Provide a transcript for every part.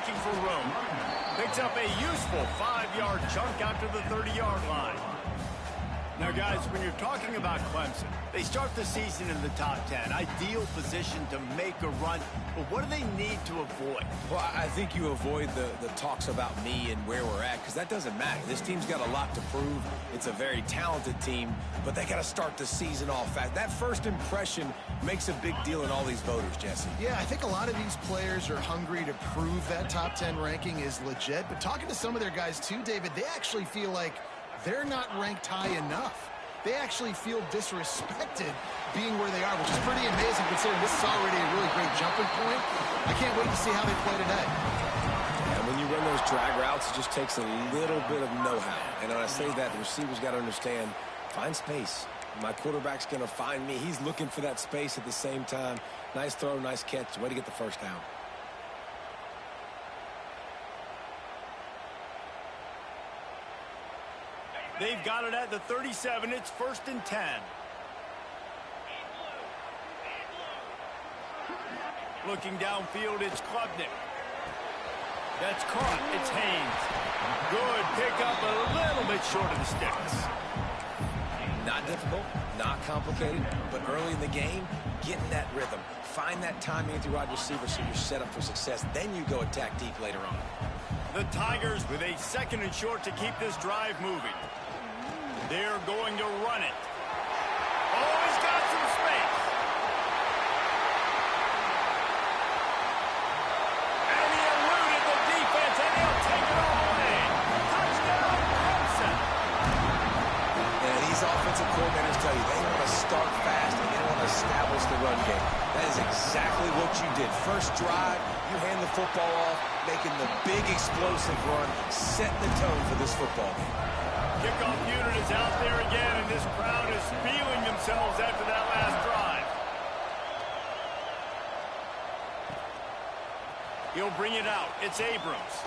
looking for room. Picks up a useful 5-yard chunk after the 30-yard line. Now, guys, when you're talking about Clemson, they start the season in the top 10. Ideal position to make a run. But what do they need to avoid? Well, I think you avoid the talks about me and where we're at, because that doesn't matter. This team's got a lot to prove. It's a very talented team, but they got to start the season off fast. That first impression makes a big deal in all these voters, Jesse. Yeah, I think a lot of these players are hungry to prove that top 10 ranking is legit. But talking to some of their guys, too, David, they actually feel like they're not ranked high enough. They actually feel disrespected being where they are, which is pretty amazing considering this is already a really great jumping point. I can't wait to see how they play today. And when you run those drag routes, it just takes a little bit of know-how. And when I say that, the receivers got to understand, find space. My quarterback's going to find me. He's looking for that space at the same time. Nice throw, nice catch. Way to get the first down. They've got it at the 37. It's 1st and 10. Looking downfield, it's Klubnik. That's caught. It's Haynes. Good pickup, a little bit short of the sticks. Not difficult, not complicated, but early in the game, get in that rhythm. Find that timing with your wide receiver so you're set up for success. Then you go attack deep later on. The Tigers with a 2nd and short to keep this drive moving. They're going to run it. Oh, he's got some space. And he eluded the defense, and he'll take it all away. Touchdown, Clemson. And these offensive coordinators tell you they want to start fast and they want to establish the run game. That is exactly what you did. First drive, you hand the football off, making the big explosive run, setting the tone for this football game. Kickoff unit is out there again, and this crowd is feeling themselves after that last drive. He'll bring it out. It's Abrams.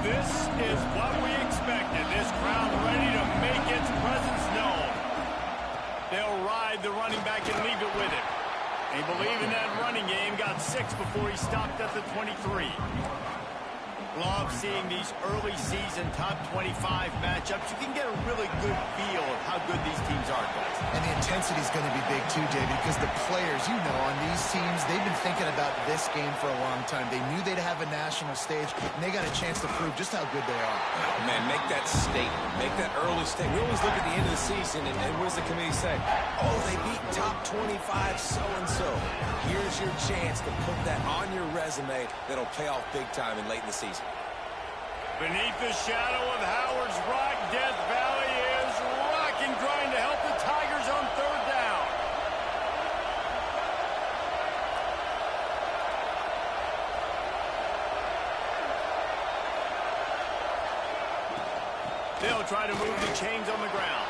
This is what we expected. This crowd ready to make its presence known. They'll ride the running back and leave it with him. They believe in that running game. Got 6 before he stopped at the 23. Love seeing these early season top 25 matchups. You can get a really good feel of how good these teams are, guys. And the intensity is going to be big too, David, because the players, you know, on these teams, they've been thinking about this game for a long time. They knew they'd have a national stage, and they got a chance to prove just how good they are. Oh, man, make that statement. Make that early statement. We always look at the end of the season, and what does the committee say? Oh, they beat top 25 so-and-so. Here's your chance to put that on your resume that'll pay off big time and late in the season. Beneath the shadow of Howard's Rock, Death Valley is rocking, trying to help the Tigers on 3rd down. They'll try to move the chains on the ground.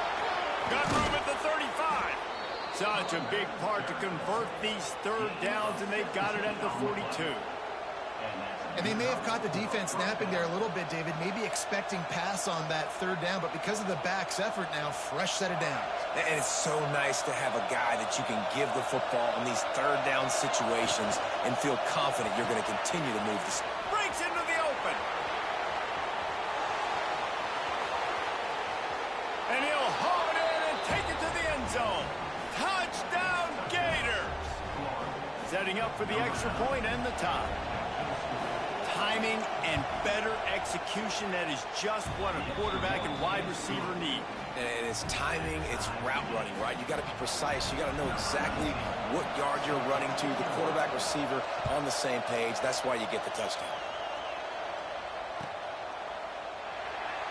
Got room at the 35. Such a big part to convert these 3rd downs, and they've got it at the 42. And they may have caught the defense napping there a little bit, David, maybe expecting pass on that 3rd down, but because of the back's effort now, fresh set of downs. And it's so nice to have a guy that you can give the football in these 3rd down situations and feel confident you're going to continue to move this. Breaks into the open. And he'll haul it in and take it to the end zone. Touchdown, Gators. Setting up for the extra point and the tie. Timing and better execution, that is just what a quarterback and wide receiver need. And it's timing, it's route running, right? You got to be precise. You got to know exactly what yard you're running to. The quarterback, receiver on the same page. That's why you get the touchdown.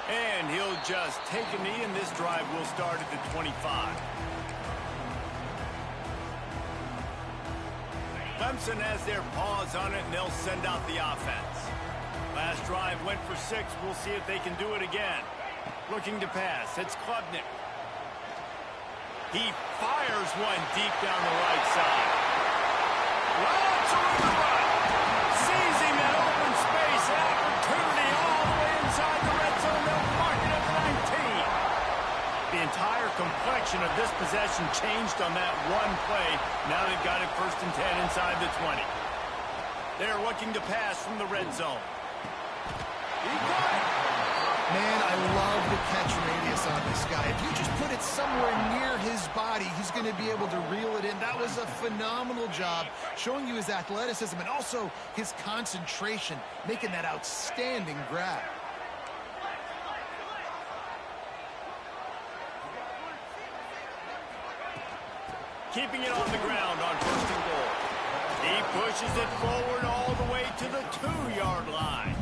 And he'll just take a knee, and this drive will start at the 25. Clemson has their paws on it, and they'll send out the offense. Last drive went for 6. We'll see if they can do it again. Looking to pass. It's Klubnik. He fires one deep down the right side. Lots of room to run. Seizing that open space, an opportunity all the way inside the red zone. They'll mark it at the 19. The entire complexion of this possession changed on that one play. Now they've got it 1st and 10 inside the 20. They're looking to pass from the red zone. He got it. Man, I love the catch radius on this guy. If you just put it somewhere near his body, he's going to be able to reel it in. That was a phenomenal job, showing you his athleticism and also his concentration, making that outstanding grab. Keeping it on the ground on 1st and goal. He pushes it forward all the way to the 2-yard line.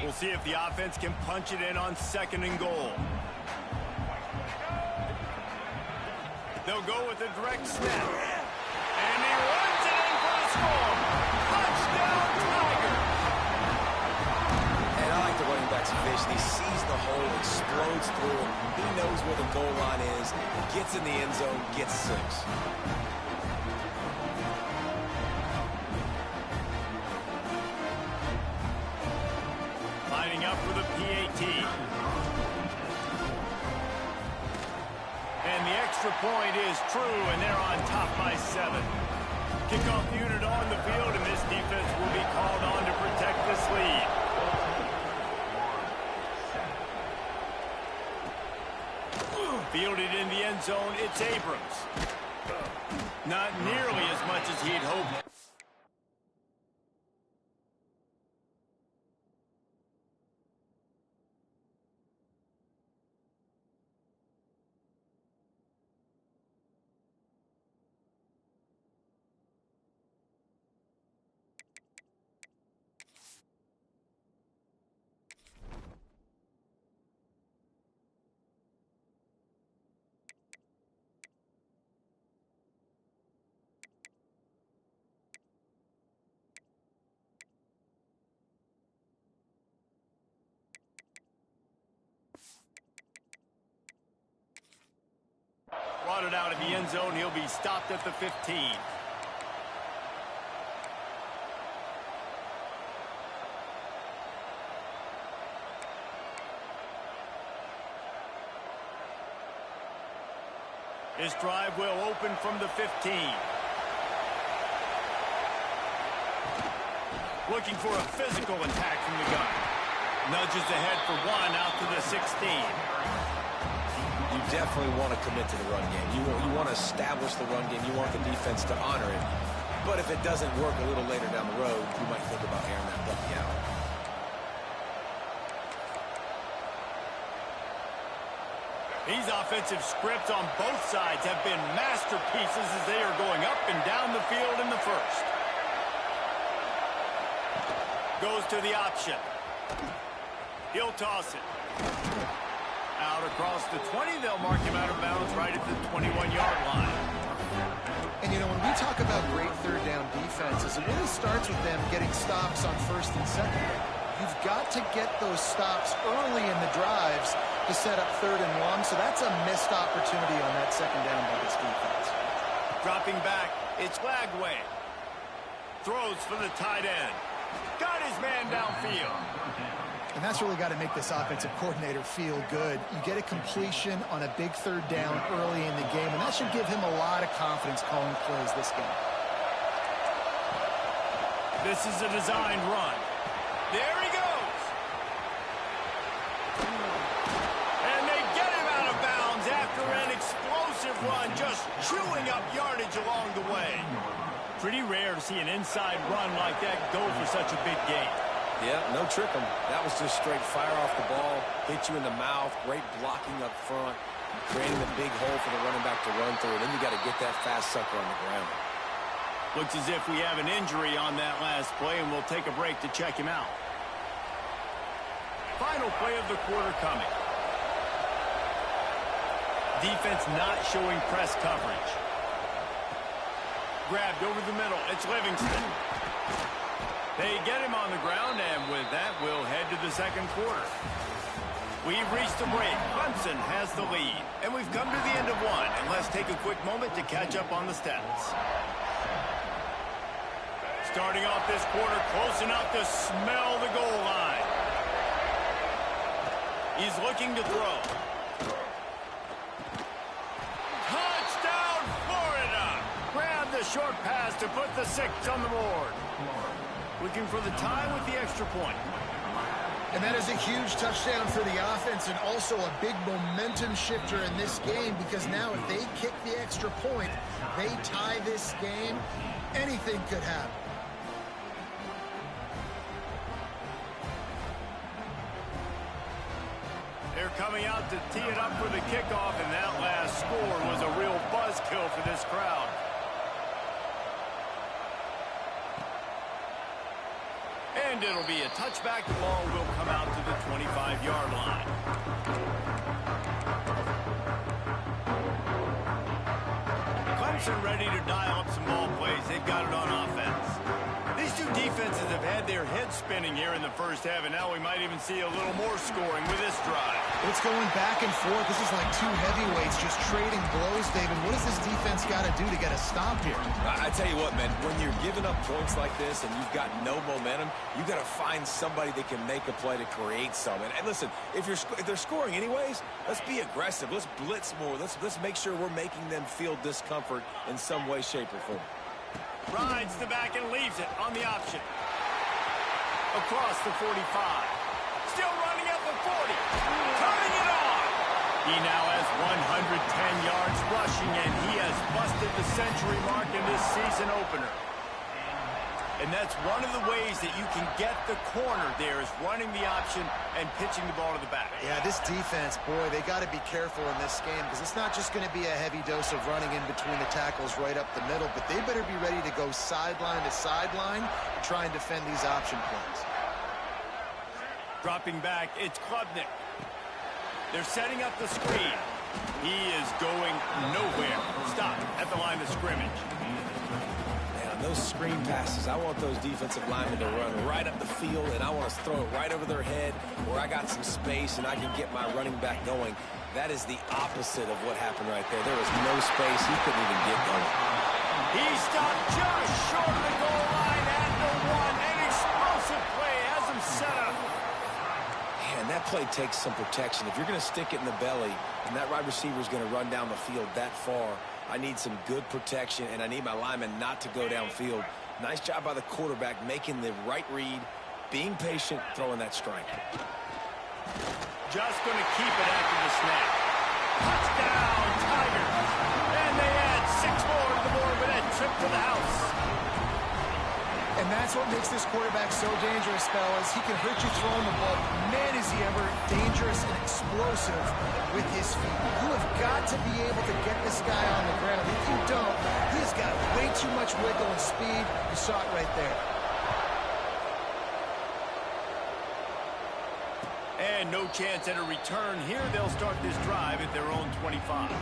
We'll see if the offense can punch it in on 2nd and goal. They'll go with a direct snap. And he runs it in for the score. Touchdown, Tiger! And I like the running back's vision. He sees the hole, explodes through it. He knows where the goal line is, gets in the end zone, gets 6. Lining up for the PAT. And the extra point is true, and they're on top by 7. Kickoff unit on the field, and this defense will be called on to protect this lead. Fielded in the end zone, it's Abrams. Not nearly as much as he'd hoped. Brought it out of the end zone. He'll be stopped at the 15. This drive will open from the 15. Looking for a physical attack from the gun. Nudges ahead for 1 out to the 16. You definitely want to commit to the run game. You want to establish the run game. You want the defense to honor it. But if it doesn't work a little later down the road, you might think about airing that puppy out. These offensive scripts on both sides have been masterpieces as they are going up and down the field in the first. Goes to the option. He'll toss it. Out across the 20, they'll mark him out of bounds right at the 21-yard line. And, you know, when we talk about great third down defenses, it really starts with them getting stops on 1st and 2nd. You've got to get those stops early in the drives to set up 3rd and 1, so that's a missed opportunity on that 2nd down by this defense. Dropping back, it's Lagway. Throws for the tight end. Got his man downfield. And that's really got to make this offensive coordinator feel good. You get a completion on a big 3rd down early in the game, and that should give him a lot of confidence calling plays this game. This is a designed run. There he goes. And they get him out of bounds after an explosive run, just chewing up yardage along the way. Pretty rare to see an inside run like that go for such a big gain. Yeah, no trick 'em. That was just straight fire off the ball, hit you in the mouth, great blocking up front, creating a big hole for the running back to run through, and then you got to get that fast sucker on the ground. Looks as if we have an injury on that last play, and we'll take a break to check him out. Final play of the quarter coming. Defense not showing press coverage. Grabbed over the middle. It's Livingston. They get him on the ground, and with that, we'll head to the 2nd quarter. We've reached the break. Clemson has the lead, and we've come to the end of 1. And let's take a quick moment to catch up on the stats. Starting off this quarter close enough to smell the goal line. He's looking to throw. Touchdown, Florida! Grab the short pass to put the 6 on the board. Looking for the tie with the extra point. And that is a huge touchdown for the offense and also a big momentum shifter in this game, because now if they kick the extra point, they tie this game, anything could happen. They're coming out to tee it up for the kickoff, and that last score was a real buzzkill for this crowd. And it'll be a touchback. The ball will come out to the 25-yard line. Clemson ready to dial up some ball plays. They've got it on offense. These two defenses have had their heads spinning here in the first half, and now we might even see a little more scoring with this drive. It's going back and forth. This is like two heavyweights just trading blows, David. What does this defense got to do to get a stop here? I tell you what, man, when you're giving up points like this and you've got no momentum, you got to find somebody that can make a play to create some. And listen, if they're scoring anyways, let's be aggressive. Let's blitz more. Let's make sure we're making them feel discomfort in some way, shape, or form. Rides the back and leaves it on the option. Across the 45. Still running at the 40. Turning it on. He now has 110 yards rushing, and he has busted the century mark in this season opener. And that's one of the ways that you can get the corner there, is running the option and pitching the ball to the back. Yeah, this defense, boy, they got to be careful in this game, because it's not just going to be a heavy dose of running in between the tackles right up the middle, but they better be ready to go sideline to sideline to try and defend these option plays. Dropping back, it's Klubnik. They're setting up the screen. He is going nowhere. Stop at the line of scrimmage. Those screen passes, I want those defensive linemen to run right up the field, and I want to throw it right over their head where I got some space and I can get my running back going. That is the opposite of what happened right there. There was no space. He couldn't even get going. He stopped just short of the goal line at the 1. An explosive play has him set up. Man, that play takes some protection. If you're going to stick it in the belly and that wide receiver is going to run down the field that far, I need some good protection, and I need my linemen not to go downfield. Nice job by the quarterback making the right read, being patient, throwing that strike. Just going to keep it after the snap. Touchdown, Tigers. And they add 6 more to the board with that trip to the house. And that's what makes this quarterback so dangerous, fellas. He can hurt you throwing the ball. Man, is he ever dangerous and explosive with his feet. You have got to be able to get this guy on the ground. If you don't, he's got way too much wiggle and speed. You saw it right there. And no chance at a return here. They'll start this drive at their own 25.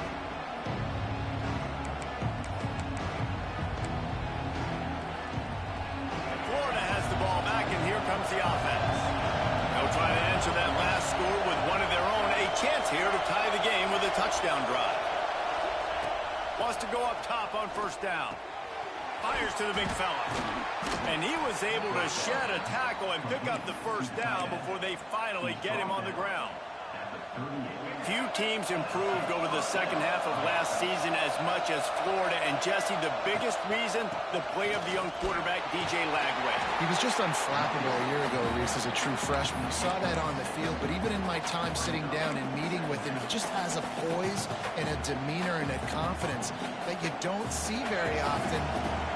Comes the offense. They'll try to answer that last score with one of their own. A chance here to tie the game with a touchdown drive. Wants to go up top on first down. Fires to the big fella. And he was able to shed a tackle and pick up the first down before they finally get him on the ground. Few teams improved over the second half of last season as much as Florida. And, Jesse, the biggest reason, the play of the young quarterback, DJ Lagway. He was just unflappable a year ago, Reese, as a true freshman. You saw that on the field, but even in my time sitting down and meeting with him, he just has a poise and a demeanor and a confidence that you don't see very often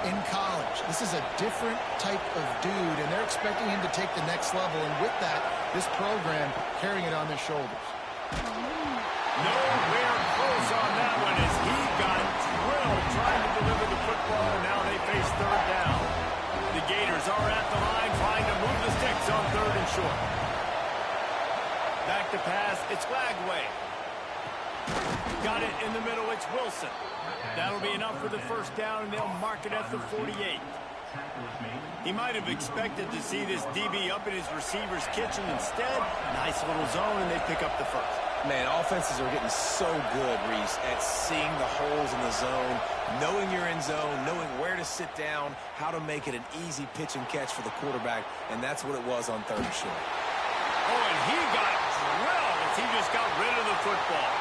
in college. This is a different type of dude, and they're expecting him to take the next level. And with that, this program carrying it on their shoulders. Nowhere close on that one as he got drilled trying to deliver the football, and now they face third down. The Gators are at the line trying to move the sticks on 3rd and short. Back to pass, it's Lagway. Got it in the middle, it's Wilson. That'll be enough for the first down, and they'll mark it at the 48. He might have expected to see this DB up in his receiver's kitchen. Instead, nice little zone, and they pick up the first. Man, offenses are getting so good, Reese, at seeing the holes in the zone, knowing you're in zone, knowing where to sit down, how to make it an easy pitch and catch for the quarterback, and that's what it was on 3rd and short. Oh, and he got drilled as he just got rid of the football.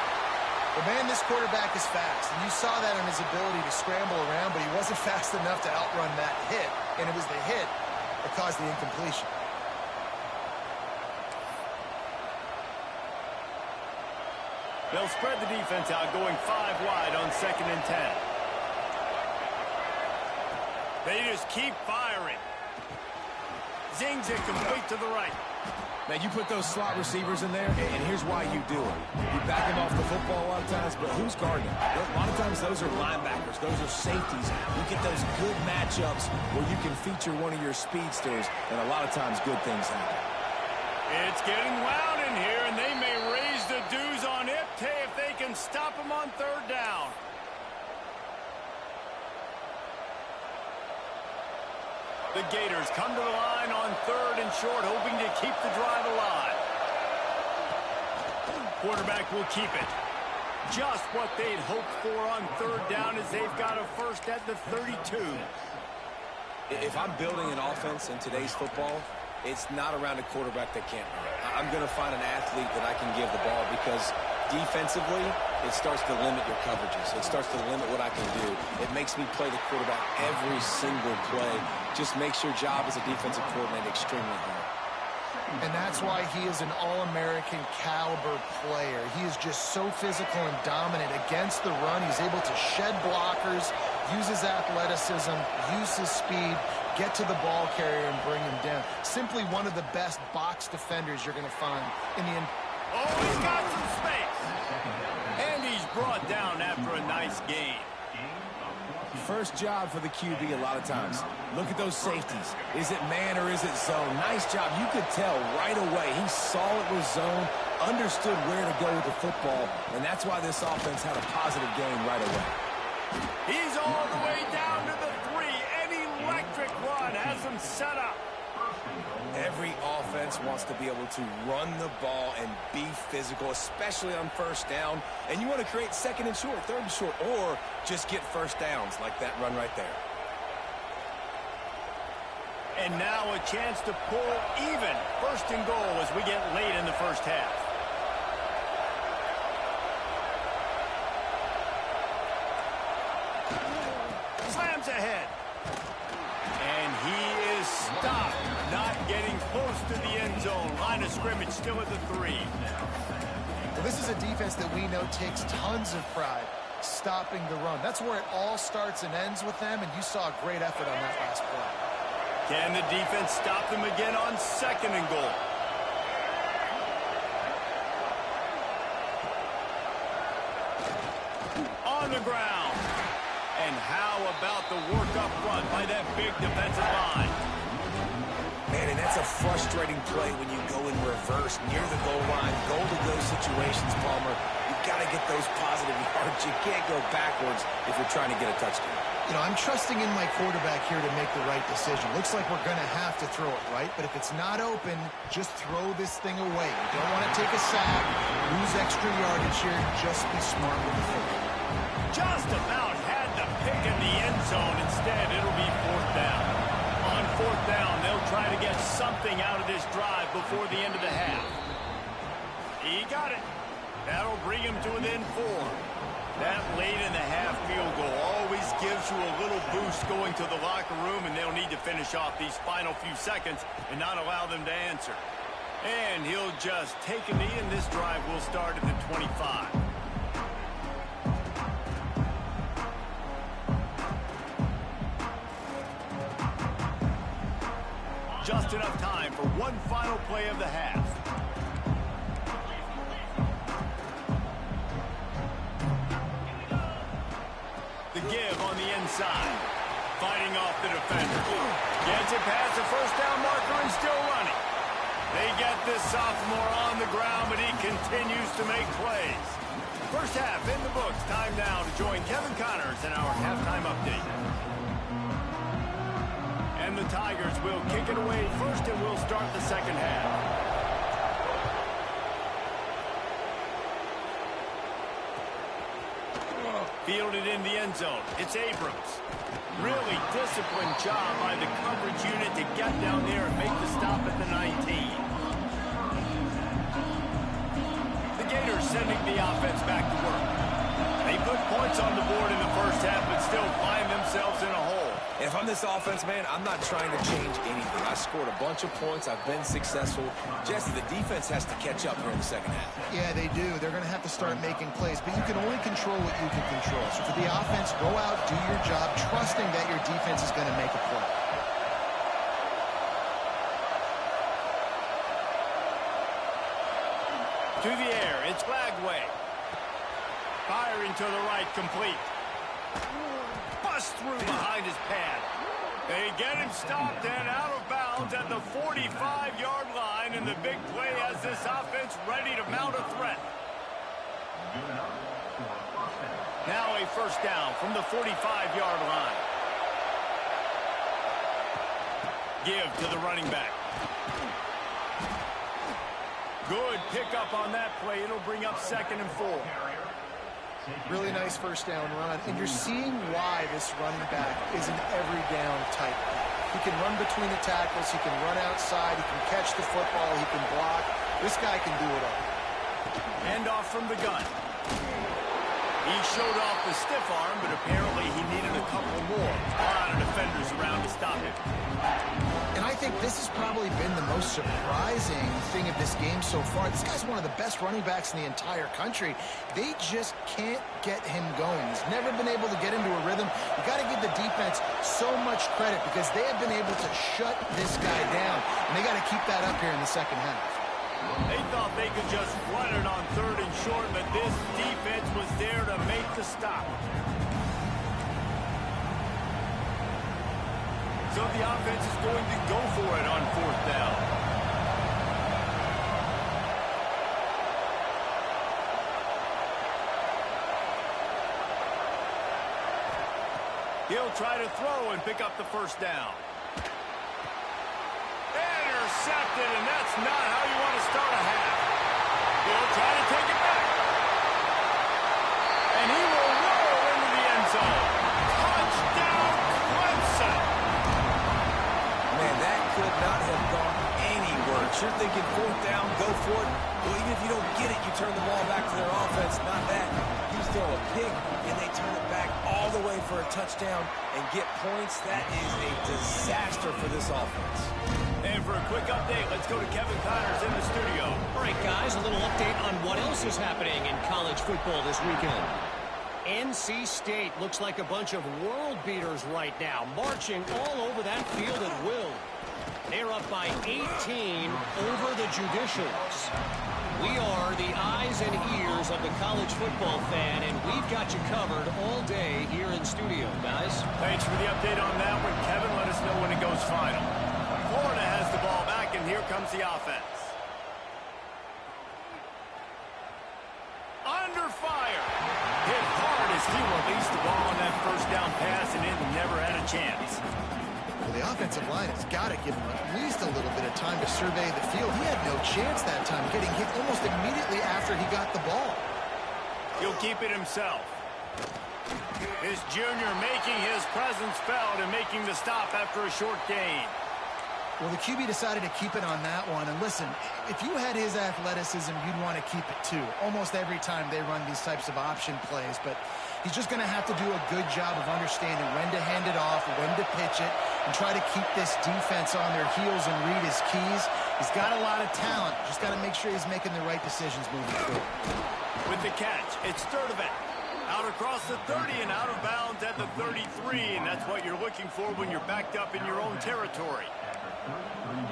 Well, man, this quarterback is fast, and you saw that in his ability to scramble around, but he wasn't fast enough to outrun that hit, and it was the hit that caused the incompletion. They'll spread the defense out, going 5 wide on 2nd and 10. They just keep firing. Zings it complete to the right. Now, you put those slot receivers in there, and here's why you do it. You back them off the football a lot of times, but who's guarding them? A lot of times, those are linebackers. Those are safeties. You get those good matchups where you can feature one of your speedsters, and a lot of times, good things happen. It's getting loud in here, and they may raise the dues on it if they can stop them on 3rd down. The Gators come to the line on 3rd and short, hoping to keep the drive alive. Quarterback will keep it. Just what they'd hoped for on 3rd down as they've got a first at the 32. If I'm building an offense in today's football, it's not around a quarterback that can't run. I'm going to find an athlete that I can give the ball because defensively, it starts to limit your coverages. It starts to limit what I can do. It makes me play the quarterback every single play. Just makes your job as a defensive coordinator extremely hard. And that's why he is an All-American caliber player. He is just so physical and dominant against the run. He's able to shed blockers, use his athleticism, use his speed, get to the ball carrier and bring him down. Simply one of the best box defenders you're going to find in the... Oh, he's got some space. And he's brought down after a nice gain. First job for the QB a lot of times. Look at those safeties. Is it man or is it zone? Nice job. You could tell right away. He saw it was zone, understood where to go with the football, and that's why this offense had a positive gain right away. He's all the way down to the 3. An electric run has him set up. Every offense wants to be able to run the ball and be physical, especially on 1st down. And you want to create 2nd and short, 3rd and short, or just get 1st downs like that run right there. And now a chance to pull even 1st and goal as we get late in the 1st half. Slams ahead. And he is stopped. Not getting close to the end zone. Line of scrimmage still at the 3. Well, this is a defense that we know takes tons of pride stopping the run. That's where it all starts and ends with them, and you saw a great effort on that last play. Can the defense stop them again on 2nd and goal? On the ground. And how about the work up front by that big defensive line? Man, and that's a frustrating play when you go in reverse near the goal line, goal-to-go situations, Palmer. You've got to get those positive yards. You can't go backwards if you're trying to get a touchdown. You know, I'm trusting in my quarterback here to make the right decision. Looks like we're going to have to throw it, right? But if it's not open, just throw this thing away. You don't want to take a sack, lose extra yardage here. Just be smart with the football. Just about had the pick in the end zone. Instead, it'll be 4th down. On 4th down, they'll try to get something out of this drive before the end of the half. He got it. That'll bring him to within 4. That late in the half field goal always gives you a little boost going to the locker room, and they'll need to finish off these final few seconds and not allow them to answer. And he'll just take a knee, and this drive will start at the 25. Just enough time for one final play of the half. The give on the inside. Fighting off the defender. Gets it past the 1st down marker and still running. They get this sophomore on the ground, but he continues to make plays. 1st half in the books. Time now to join Kevin Connors in our halftime update. And the Tigers will kick it away first, and we'll start the 2nd half. Fielded in the end zone. It's Abrams. Really disciplined job by the coverage unit to get down there and make the stop at the 19. The Gators sending the offense back to work. They put points on the board in the first half, but still find themselves in a hole. If I'm this offense, man, I'm not trying to change anything. I scored a bunch of points. I've been successful. Jesse, the defense has to catch up here in the second half. Yeah, they do. They're going to have to start making plays, but you can only control what you can control. So for the offense, go out, do your job, trusting that your defense is going to make a play. To the air, it's Flagway. Firing to the right, complete. Bust through behind his pad. They get him stopped and out of bounds at the 45-yard line, and the big play has this offense ready to mount a threat. Now a first down from the 45-yard line. Give to the running back. Good pickup on that play. It'll bring up 2nd and 4. Really nice first down run, and you're seeing why this running back is an every down type. He can run between the tackles, he can run outside, he can catch the football, he can block. This guy can do it all. Handoff from the gun. He showed off the stiff arm, but apparently he needed a couple more. A lot of defenders around to stop him. And I think this has probably been the most surprising thing of this game so far. This guy's one of the best running backs in the entire country. They just can't get him going. He's never been able to get into a rhythm. You got to give the defense so much credit because they have been able to shut this guy down. And they got to keep that up here in the second half. They thought they could just run it on 3rd and short, but this defense was there to make the stop. So the offense is going to go for it on 4th down. He'll try to throw and pick up the first down. Intercepted, and that's not how you want to start a half. He'll try to take it back. And he will roll into the end zone. Touchdown, Clemson. Man, that could not have gone any worse. You're thinking 4th down, go for it. Well, even if you don't get it, you turn the ball back to their offense. Not that. You throw a pick, and they turn it back all the way for a touchdown and get points. That is a disaster for this offense. And for a quick update, let's go to Kevin Connors in the studio. All right, guys, a little update on what else is happening in college football this weekend. NC State looks like a bunch of world beaters right now, marching all over that field at will. They're up by 18 over the Judicials. We are the eyes and ears of the college football fan, and we've got you covered all day here in studio, guys. Thanks for the update on that one, Kevin. Let us know when it goes final. Florida has the ball back, and here comes the offense. Under fire. Hit hard as he released the ball on that first down pass, and it never had a chance. Well, the offensive line has got to give him at least a little bit of time to survey the field. He had no chance that time, getting hit almost immediately after he got the ball. He'll keep it himself. This junior making his presence felt and making the stop after a short gain. Well, the QB decided to keep it on that one. And listen, if you had his athleticism, you'd want to keep it too. Almost every time they run these types of option plays. But he's just going to have to do a good job of understanding when to hand it off, when to pitch it, and try to keep this defense on their heels and read his keys. He's got a lot of talent. Just got to make sure he's making the right decisions moving forward. With the catch, it's Sturdivant. Out across the 30 and out of bounds at the 33. And that's what you're looking for when you're backed up in your own territory.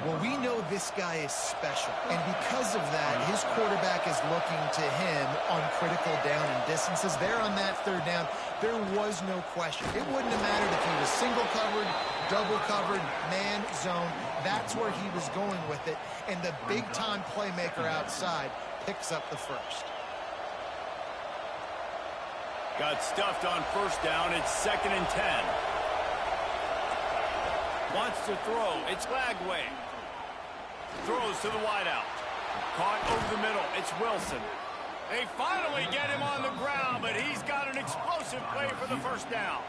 Well, we know this guy is special, and because of that, his quarterback is looking to him on critical down and distances. There on that 3rd down, there was no question. It wouldn't have mattered if he was single covered, double covered, man, zone. That's where he was going with it, and the big-time playmaker outside picks up the first. Got stuffed on first down. It's 2nd and 10. Wants to throw. It's Lagway. Throws to the wideout. Caught over the middle. It's Wilson. They finally get him on the ground, but he's got an explosive play for the first down.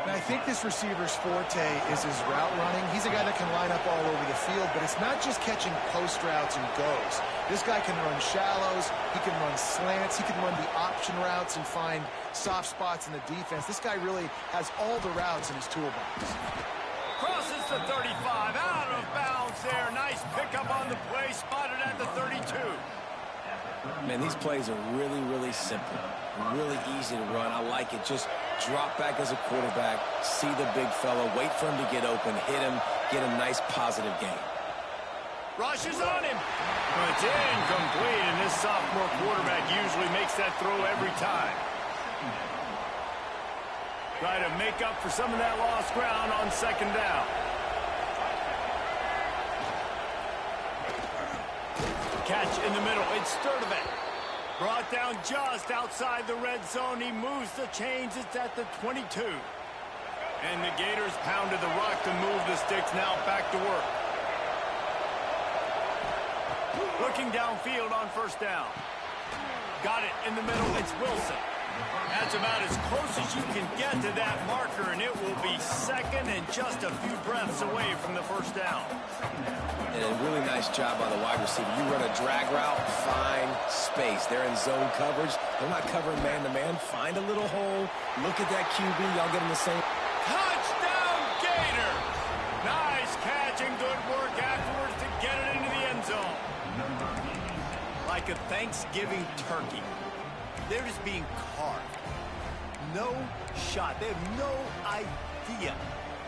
And I think this receiver's forte is his route running. He's a guy that can line up all over the field, but it's not just catching post routes and goes. This guy can run shallows, he can run slants, he can run the option routes and find soft spots in the defense. This guy really has all the routes in his toolbox. Crosses the 35, out of bounds there. Nice pickup on the play, spotted at the 32. Man, these plays are really, really simple. Really easy to run. I like it. Just drop back as a quarterback, see the big fella, wait for him to get open, hit him, get a nice positive gain. Rushes on him. It's incomplete, and this sophomore quarterback usually makes that throw every time. Try to make up for some of that lost ground on second down. Catch in the middle. It's Sturdivant. Brought down just outside the red zone. He moves the chains. It's at the 22. And the Gators pounded the rock to move the sticks. Now back to work. Looking downfield on first down. Got it in the middle. It's Wilson. That's about as close as you can get to that marker, and it will be second and just a few breaths away from the first down. And a really nice job by the wide receiver. You run a drag route, find space. They're in zone coverage. They're not covering man-to-man. Find a little hole. Look at that QB. Y'all get them the same. Touchdown, Gator! Nice catch and good work afterwards to get it into the end zone. Like a Thanksgiving turkey. They're just being carved. No shot. They have no idea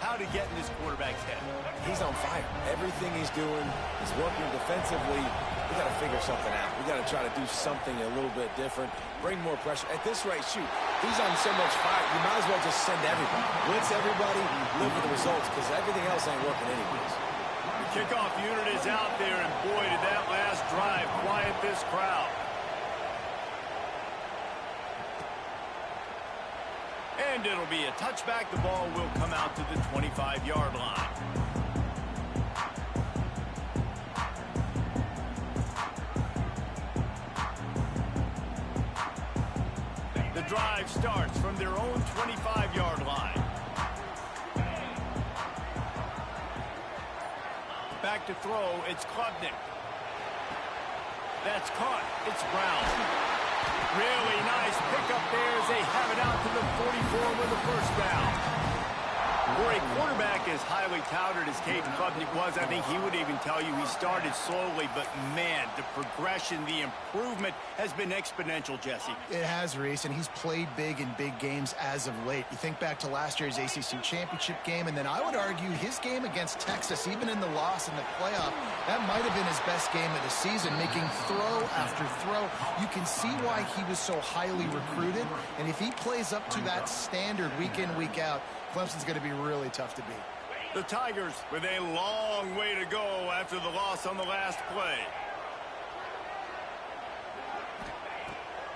how to get in this quarterback's head. He's on fire. Everything he's doing is working defensively. We got to figure something out. We got to try to do something a little bit different. Bring more pressure. At this rate, shoot, he's on so much fire. You might as well just send everybody. Blitz everybody, live with the results, because everything else ain't working anyways. The kickoff unit is out there, and boy, did that last drive quiet this crowd. And it'll be a touchback. The ball will come out to the 25-yard line. The drive starts from their own 25-yard line. Back to throw, it's Klubnik. That's caught. It's Brown. Really nice pickup there as they have it out to the 44 with a first down. For a quarterback as highly touted as Caden Klubnik was, I think he would even tell you he started slowly, but man, the progression, the improvement has been exponential, Jesse. It has, Reese, and he's played big in big games as of late. You think back to last year's ACC championship game, and then I would argue his game against Texas, even in the loss in the playoff, that might have been his best game of the season, making throw after throw. You can see why he was so highly recruited, and if he plays up to that standard week in, week out, Clemson's going to be really tough to beat. The Tigers with a long way to go after the loss on the last play.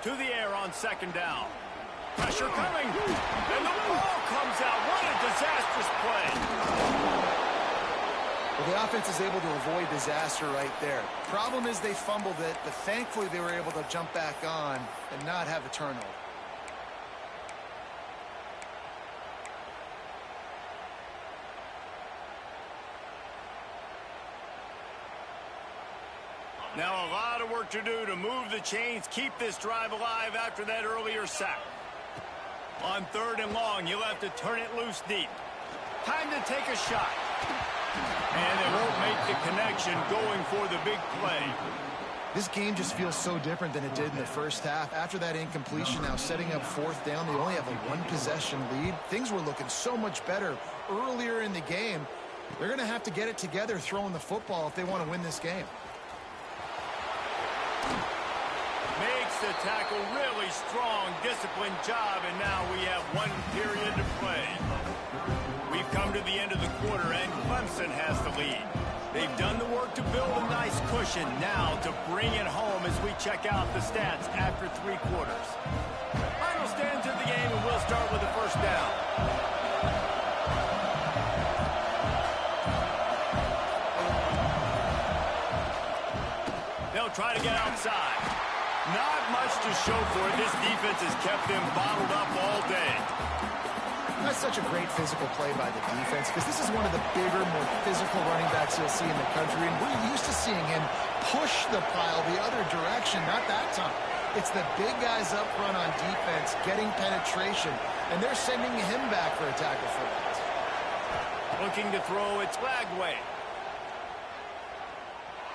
To the air on second down. Pressure coming. And the ball comes out. What a disastrous play. Well, the offense is able to avoid disaster right there. Problem is they fumbled it, but thankfully they were able to jump back on and not have a turnover. Now a lot of work to do to move the chains, keep this drive alive after that earlier sack. On third and long, you'll have to turn it loose deep. Time to take a shot. And they won't make the connection going for the big play. This game just feels so different than it did in the first half. After that incompletion, now setting up fourth down, they only have a one-possession lead. Things were looking so much better earlier in the game. They're going to have to get it together throwing the football if they want to win this game. Makes the tackle, really strong, disciplined job, and now we have one period to play. We've come to the end of the quarter, and Clemson has the lead. They've done the work to build a nice cushion. Now to bring it home as we check out the stats after three quarters. Final stands of the game, and we'll start with the first down. They'll try to get outside. Not much to show for it. This defense has kept them bottled up all day. That's such a great physical play by the defense because this is one of the bigger, more physical running backs you'll see in the country, and we're used to seeing him push the pile the other direction. Not that time. It's the big guys up front on defense getting penetration, and they're sending him back for a tackle for that. Looking to throw, it's Lagway.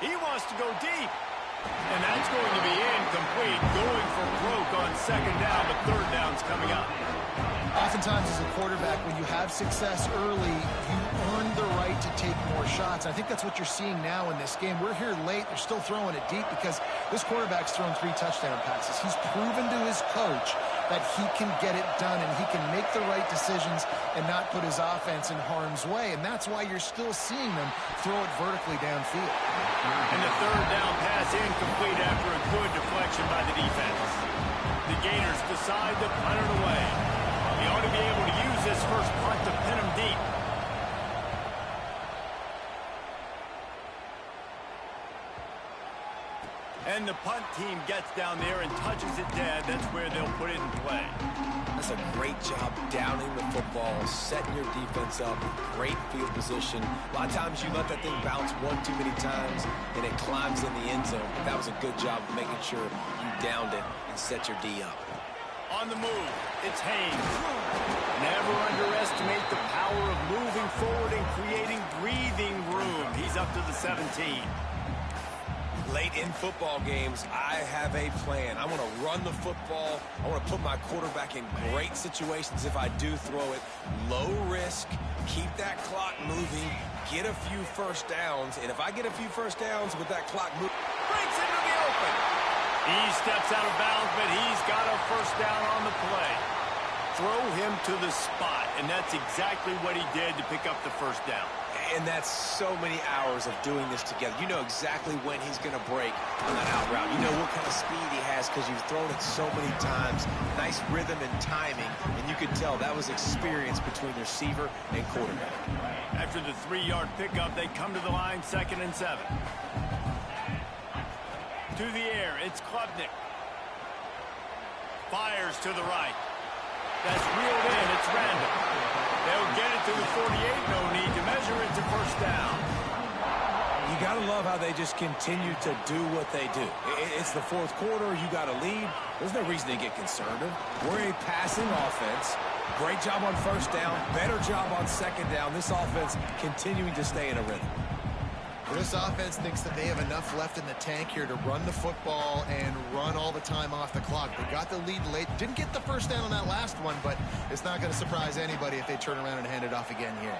He wants to go deep. And that's going to be incomplete. Going for broke on second down, but third down's coming up. Oftentimes as a quarterback, when you have success early, you earn the right to take more shots. I think that's what you're seeing now in this game. We're here late. They're still throwing it deep because this quarterback's thrown 3 touchdown passes. He's proven to his coach that he can get it done and he can make the right decisions and not put his offense in harm's way. And that's why you're still seeing them throw it vertically downfield. And the third down pass incomplete after a good deflection by the defense. The Gators decide to punt it away. They ought to be able to use this first punt to pin them deep. And the punt team gets down there and touches it dead. That's where they'll put it in play. That's a great job downing the football, setting your defense up, great field position. A lot of times you let that thing bounce one too many times and it climbs in the end zone. But that was a good job of making sure you downed it and set your D up. On the move, it's Haynes. Never underestimate the power of moving forward and creating breathing room. He's up to the 17. Late in football games, I have a plan. I want to run the football. I want to put my quarterback in great situations if I do throw it. Low risk, keep that clock moving, get a few first downs. And if I get a few first downs with that clock moving, Breaks into the open. He steps out of bounds, but he's got a first down on the play. Throw him to the spot, and that's exactly what he did to pick up the first down. and that's so many hours of doing this together. You know exactly when he's going to break on that out route. You know what kind of speed he has because you've thrown it so many times. Nice rhythm and timing, and you could tell that was experience between receiver and quarterback. After the 3-yard pickup, they come to the line, 2nd and 7. To the air, it's Klubnik. Fires to the right. That's reeled in, it's random. They'll get it to the 48, no need to measure it to first down. You got to love how they just continue to do what they do. It's the fourth quarter, you got a lead. There's no reason to get conservative. We're a passing offense. Great job on first down, better job on second down. This offense continuing to stay in a rhythm. This offense thinks that they have enough left in the tank here to run the football and run all the time off the clock. They got the lead late. Didn't get the first down on that last one, but it's not going to surprise anybody if they turn around and hand it off again here.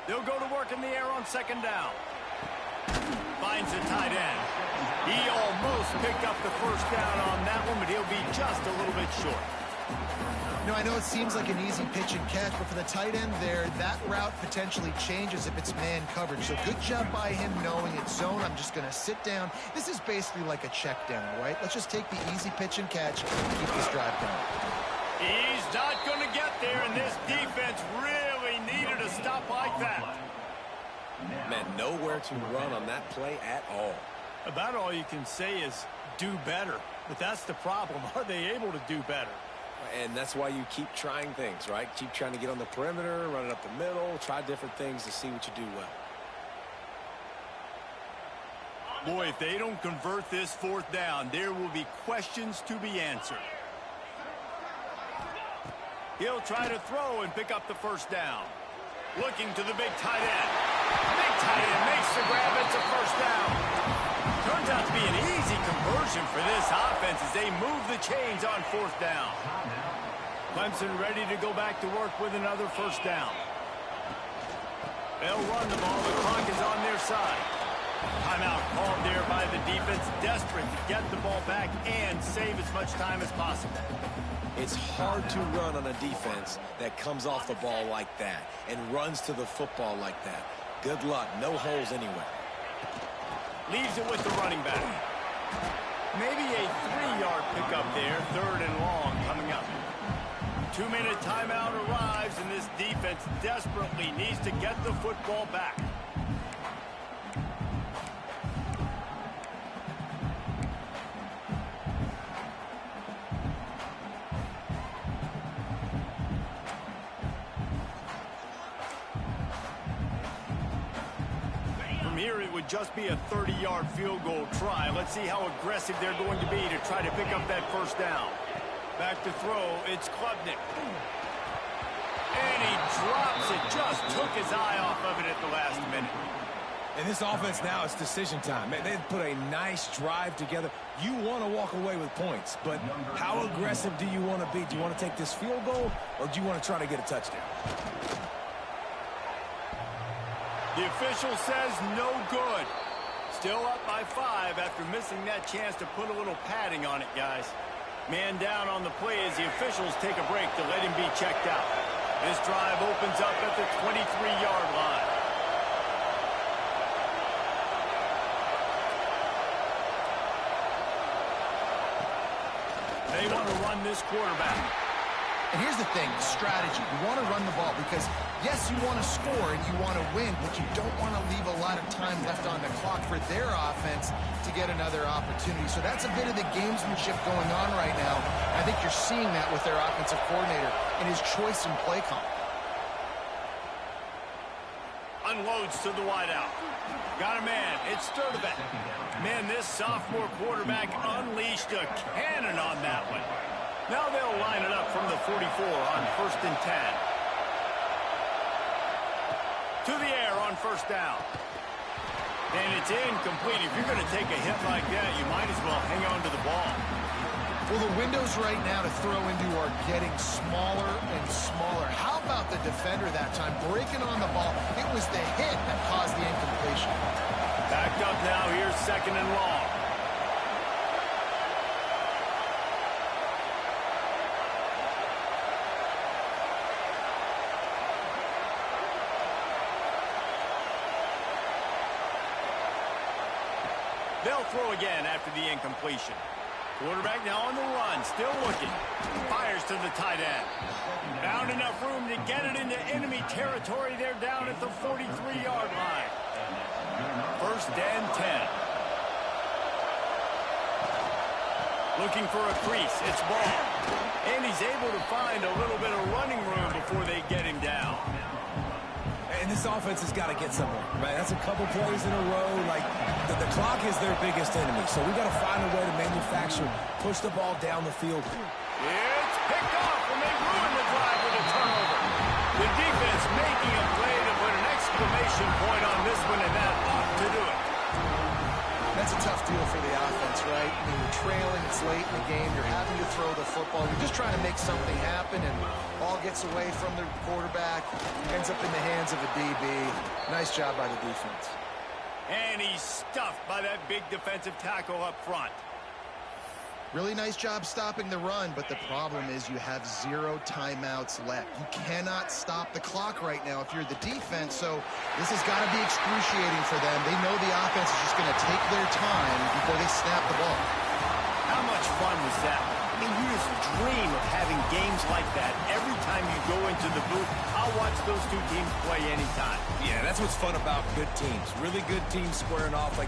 They'll go to work in the air on second down. Finds a tight end. He almost picked up the first down on that one, but he'll be just a little bit short. You know, I know it seems like an easy pitch and catch, but for the tight end there, that route potentially changes if it's man coverage. So good job by him knowing it's zone. I'm just going to sit down. This is basically like a check down, right? Let's just take the easy pitch and catch and keep this drive going. He's not going to get there, and this defense really needed a stop like that. Man, nowhere to run on that play at all. About all you can say is do better. But that's the problem. Are they able to do better? And that's why you keep trying things, right? Keep trying to get on the perimeter, run it up the middle, try different things to see what you do well. Boy, if they don't convert this fourth down, there will be questions to be answered. He'll try to throw and pick up the first down. Looking to the big tight end. Big tight end makes the grab. It's a first down. Turns out to be an easy conversion for this offense as they move the chains on fourth down. Clemson ready to go back to work with another first down. They'll run the ball. The clock is on their side. Timeout called there by the defense, desperate to get the ball back and save as much time as possible. It's hard to run on a defense that comes off the ball like that and runs to the football like that. Good luck. No holes anywhere. Leaves it with the running back. Maybe a 3-yard pickup there, 3rd and long coming up. 2-minute timeout arrives, and this defense desperately needs to get the football back. From here, it would just be a 30-yard field goal try. Let's see how aggressive they're going to be to try to pick up that first down. Back to throw, it's Klubnik. And he drops it, just took his eye off of it at the last minute. In this offense now, it's decision time. Man, they've put a nice drive together. You want to walk away with points, but how aggressive do you want to be? Do you want to take this field goal, or do you want to try to get a touchdown? The official says no good. Still up by 5 after missing that chance to put a little padding on it, guys. Man down on the play as the officials take a break to let him be checked out. This drive opens up at the 23-yard line. They want to run this quarterback. And here's the thing, strategy. You want to run the ball because, yes, you want to score and you want to win, but you don't want to leave a lot of time left on the clock for their offense to get another opportunity. So that's a bit of the gamesmanship going on right now. I think you're seeing that with their offensive coordinator and his choice in play call. Unloads to the wideout. Got a man. It's Sturdivant. Man, this sophomore quarterback unleashed a cannon on that one. Now they'll line it up from the 44 on 1st and 10. To the air on 1st down. And it's incomplete. If you're going to take a hit like that, you might as well hang on to the ball. Well, the windows right now to throw into are getting smaller and smaller. How about the defender that time breaking on the ball? It was the hit that caused the incompletion. Backed up now. Here's 2nd and long. They'll throw again after the incompletion. Quarterback now on the run, still looking. Fires to the tight end. Found enough room to get it into enemy territory. They're down at the 43-yard line. 1st and 10. Looking for a crease. It's Ball. And he's able to find a little bit of running room before they get him down. And this offense has got to get somewhere, right? That's a couple plays in a row. Like, the clock is their biggest enemy. So we got to find a way to manufacture, push the ball down the field. It's picked off, and they ruin the drive with a turnover. The defense making a play to put an exclamation point on this one, and that ought to do it. That's a tough deal for the offense, right? I mean, you're trailing, it's late in the game, you're having to throw the football, you're just trying to make something happen, and ball gets away from the quarterback, ends up in the hands of a DB. Nice job by the defense. And he's stuffed by that big defensive tackle up front. Really nice job stopping the run, but the problem is you have 0 timeouts left. You cannot stop the clock right now if you're the defense, so this has got to be excruciating for them. They know the offense is just going to take their time before they snap the ball. How much fun was that? I mean, you just dream of having games like that every time you go into the booth. I'll watch those two teams play anytime. Yeah, that's what's fun about good teams. Really good teams squaring off like